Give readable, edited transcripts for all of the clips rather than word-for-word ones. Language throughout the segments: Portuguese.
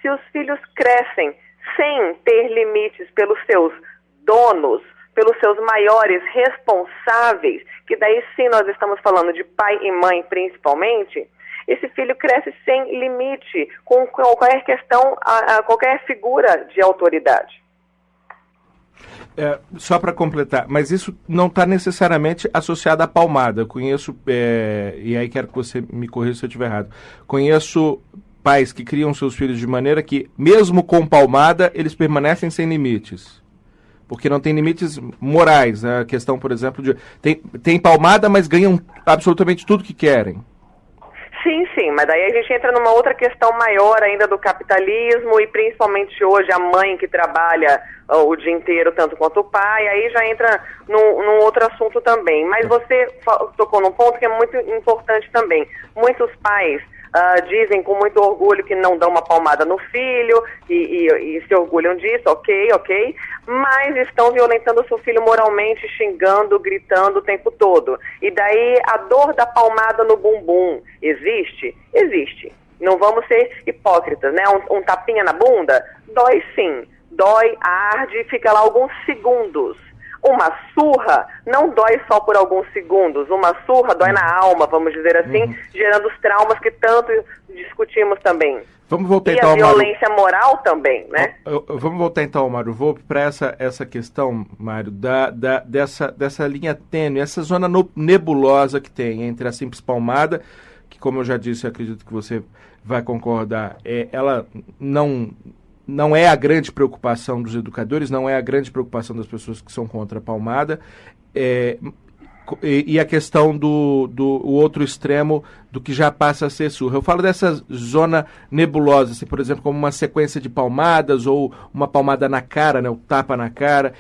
se os filhos crescem sem ter limites pelos seus donos, pelos seus maiores responsáveis, que daí sim nós estamos falando de pai e mãe principalmente, esse filho cresce sem limite com qualquer questão, qualquer figura de autoridade. Só para completar, mas isso não está necessariamente associado à palmada. Eu conheço, e aí quero que você me corrija se eu estiver errado, conheço pais que criam seus filhos de maneira que, mesmo com palmada, eles permanecem sem limites. Porque não tem limites morais, né? A questão, por exemplo, de tem palmada, mas ganham absolutamente tudo que querem. Sim, mas daí a gente entra numa outra questão maior ainda do capitalismo e principalmente hoje a mãe que trabalha o dia inteiro tanto quanto o pai, aí já entra num outro assunto também. Mas você tocou num ponto que é muito importante também. Muitos pais dizem com muito orgulho que não dão uma palmada no filho e se orgulham disso, ok, mas estão violentando o seu filho moralmente, xingando, gritando o tempo todo. E daí a dor da palmada no bumbum existe? Existe. Não vamos ser hipócritas, né? Um tapinha na bunda? Dói sim. Dói, arde, fica lá alguns segundos. Uma surra não dói só por alguns segundos, uma surra dói na alma, vamos dizer assim, gerando os traumas que tanto discutimos também. Vamos voltar e então, a violência moral também, né? Vamos voltar então, Mário Volpi, para essa questão, Mário, dessa linha tênue, essa zona nebulosa que tem entre a simples palmada, que, como eu já disse, acredito que você vai concordar, ela não é a grande preocupação dos educadores, não é a grande preocupação das pessoas que são contra a palmada, e a questão do outro extremo do que já passa a ser surra. Eu falo dessa zona nebulosa, assim, por exemplo, como uma sequência de palmadas ou uma palmada na cara, né, o tapa na cara.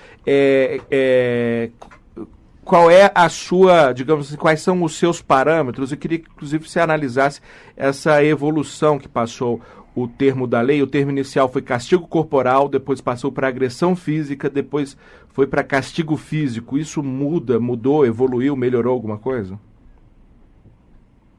Qual é a sua, digamos assim, quais são os seus parâmetros? Eu queria que, inclusive, você analisasse essa evolução que passou o termo da lei. O termo inicial foi castigo corporal, depois passou para agressão física, depois foi para castigo físico. Isso mudou, evoluiu, melhorou alguma coisa?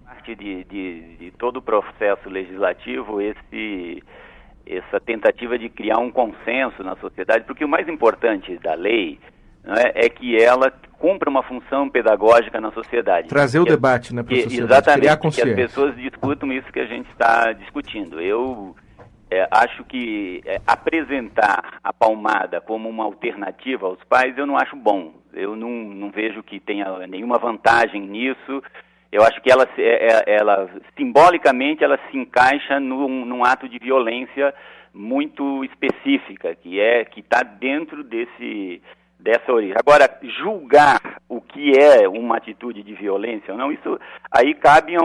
Parte de todo o processo legislativo, essa tentativa de criar um consenso na sociedade, porque o mais importante da lei, né, é que ela cumpra uma função pedagógica na sociedade. Trazer o debate, né, para a sociedade, exatamente, criar consciência. que as pessoas discutam isso que a gente está discutindo. Eu acho que apresentar a palmada como uma alternativa aos pais, eu não acho bom. Eu não vejo que tenha nenhuma vantagem nisso. Eu acho que ela simbolicamente, ela se encaixa num ato de violência muito específica, que está dentro dessa origem. Agora, julgar o que é uma atitude de violência ou não, isso aí cabe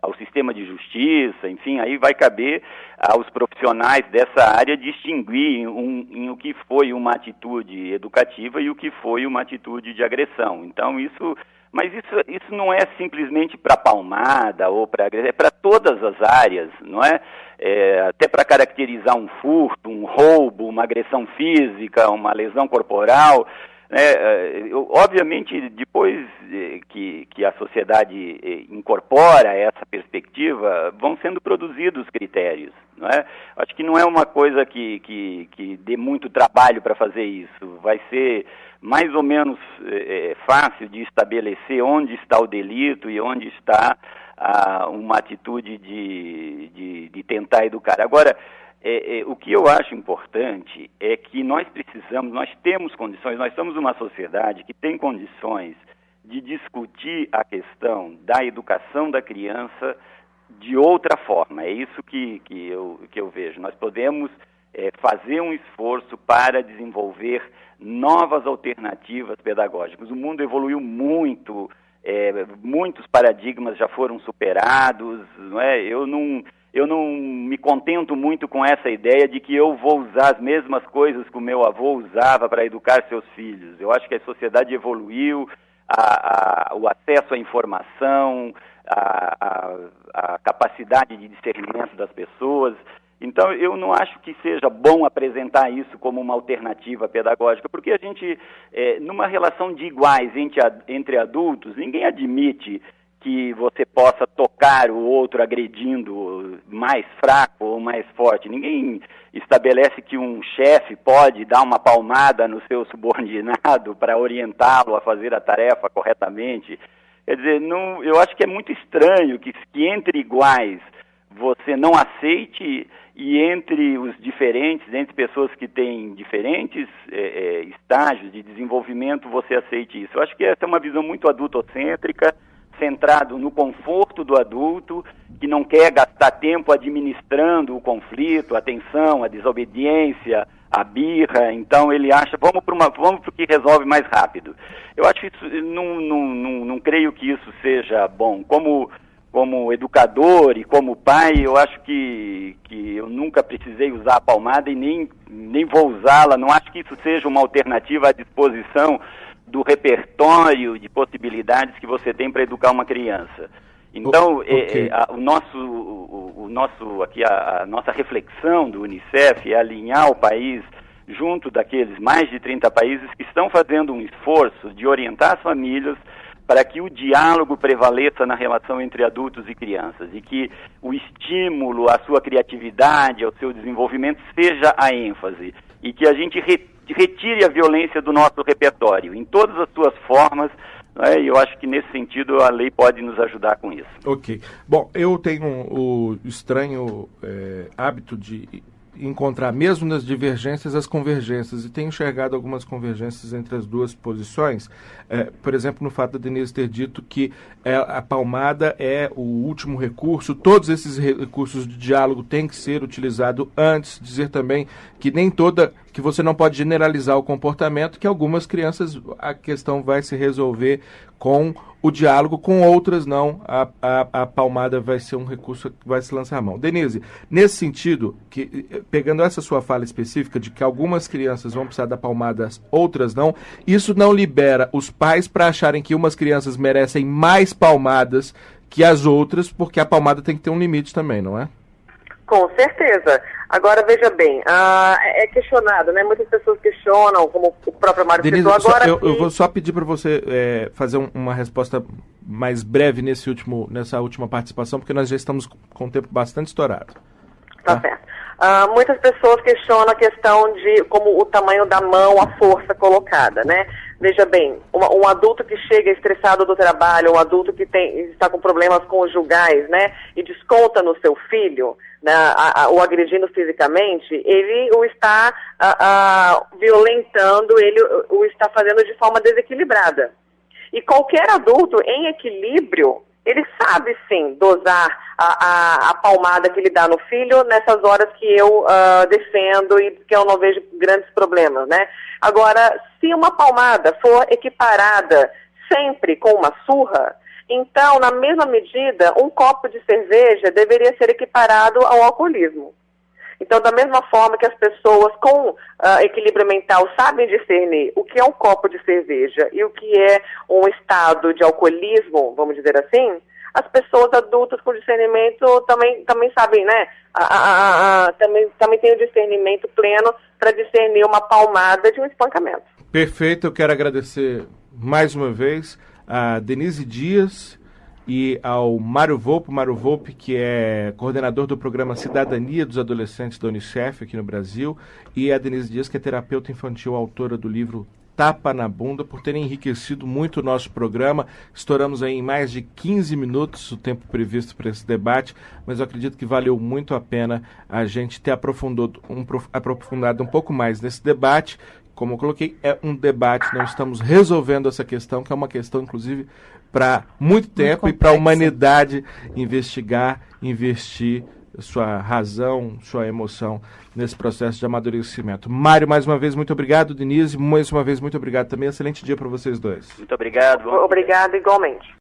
ao sistema de justiça, enfim, aí vai caber aos profissionais dessa área distinguir em o que foi uma atitude educativa e o que foi uma atitude de agressão. Então, mas isso não é simplesmente para palmada ou para agressão, é para todas as áreas, não é? Até para caracterizar um furto, um roubo, uma agressão física, uma lesão corporal. Obviamente, depois que a sociedade incorpora essa perspectiva, vão sendo produzidos critérios, não é? Acho que não é uma coisa que dê muito trabalho para fazer isso. Vai ser mais ou menos fácil de estabelecer onde está o delito e onde está uma atitude de tentar educar. Agora, o que eu acho importante é que nós temos condições, nós somos uma sociedade que tem condições de discutir a questão da educação da criança de outra forma. É isso que eu vejo. Nós podemos fazer um esforço para desenvolver novas alternativas pedagógicas. O mundo evoluiu muito, muitos paradigmas já foram superados, não é? Eu não me contento muito com essa ideia de que eu vou usar as mesmas coisas que o meu avô usava para educar seus filhos. Eu acho que a sociedade evoluiu, o acesso à informação, a capacidade de discernimento das pessoas. Então, eu não acho que seja bom apresentar isso como uma alternativa pedagógica, porque a gente, numa relação de iguais entre adultos, ninguém admite que você possa tocar o outro agredindo mais fraco ou mais forte. Ninguém estabelece que um chefe pode dar uma palmada no seu subordinado para orientá-lo a fazer a tarefa corretamente. Quer dizer, eu acho que é muito estranho que entre iguais você não aceite, e entre os diferentes, entre pessoas que têm diferentes estágios de desenvolvimento, você aceite isso. Eu acho que essa é uma visão muito adultocêntrica, centrado no conforto do adulto, que não quer gastar tempo administrando o conflito, a tensão, a desobediência, a birra. Então ele acha, vamos para o que resolve mais rápido. Eu acho isso, não creio que isso seja bom. Como educador e como pai, eu acho que eu nunca precisei usar a palmada e nem vou usá-la. Não acho que isso seja uma alternativa à disposição do repertório de possibilidades que você tem para educar uma criança. Então, okay. A nossa reflexão do Unicef é alinhar o país junto daqueles mais de 30 países que estão fazendo um esforço de orientar as famílias para que o diálogo prevaleça na relação entre adultos e crianças, e que o estímulo à sua criatividade, ao seu desenvolvimento, seja a ênfase, e que a gente retire a violência do nosso repertório, em todas as suas formas, né? E eu acho que, nesse sentido, a lei pode nos ajudar com isso. Ok. Bom, eu tenho o estranho hábito de encontrar, mesmo nas divergências, as convergências, e tenho enxergado algumas convergências entre as duas posições, por exemplo, no fato da Denise ter dito que a palmada é o último recurso, todos esses recursos de diálogo têm que ser utilizados antes, dizer também que que você não pode generalizar o comportamento, que algumas crianças a questão vai se resolver com o diálogo, com outras não, a palmada vai ser um recurso que vai se lançar a mão. Denise, nesse sentido, pegando essa sua fala específica de que algumas crianças vão precisar da palmada, outras não, isso não libera os pais para acharem que umas crianças merecem mais palmadas que as outras, porque a palmada tem que ter um limite também, não é? Com certeza. Agora, veja bem, é questionado, né? Muitas pessoas questionam, como o próprio Mário Denise, citou agora. Eu vou só pedir para você fazer uma resposta mais breve nessa última participação, porque nós já estamos com o tempo bastante estourado. Tá certo. Muitas pessoas questionam a questão de como o tamanho da mão, a força colocada, né? Veja bem, um adulto que chega estressado do trabalho, um adulto que está com problemas conjugais, né? E desconta no seu filho, né, o agredindo fisicamente, ele o está violentando, ele o está fazendo de forma desequilibrada. E qualquer adulto em equilíbrio, ele sabe sim dosar a palmada que ele dá no filho nessas horas que eu defendo e que eu não vejo grandes problemas, né? Agora, se uma palmada for equiparada sempre com uma surra, então, na mesma medida, um copo de cerveja deveria ser equiparado ao alcoolismo. Então, da mesma forma que as pessoas com equilíbrio mental sabem discernir o que é um copo de cerveja e o que é um estado de alcoolismo, vamos dizer assim, as pessoas adultas com discernimento também sabem, né? Também tem o discernimento pleno para discernir uma palmada de um espancamento. Perfeito, eu quero agradecer mais uma vez a Denise Dias e ao Mário Volpe, que é coordenador do programa Cidadania dos Adolescentes da Unicef aqui no Brasil, e a Denise Dias, que é terapeuta infantil, autora do livro Tapa na Bunda, por terem enriquecido muito o nosso programa. Estouramos aí em mais de 15 minutos o tempo previsto para esse debate, mas eu acredito que valeu muito a pena a gente ter aprofundado um pouco mais nesse debate. Como eu coloquei, é um debate, não estamos resolvendo essa questão, que é uma questão, inclusive, para muito tempo, e para a humanidade investir sua razão, sua emoção nesse processo de amadurecimento. Mário, mais uma vez, muito obrigado. Denise, mais uma vez, muito obrigado também. Excelente dia para vocês dois. Muito obrigado. Obrigado igualmente.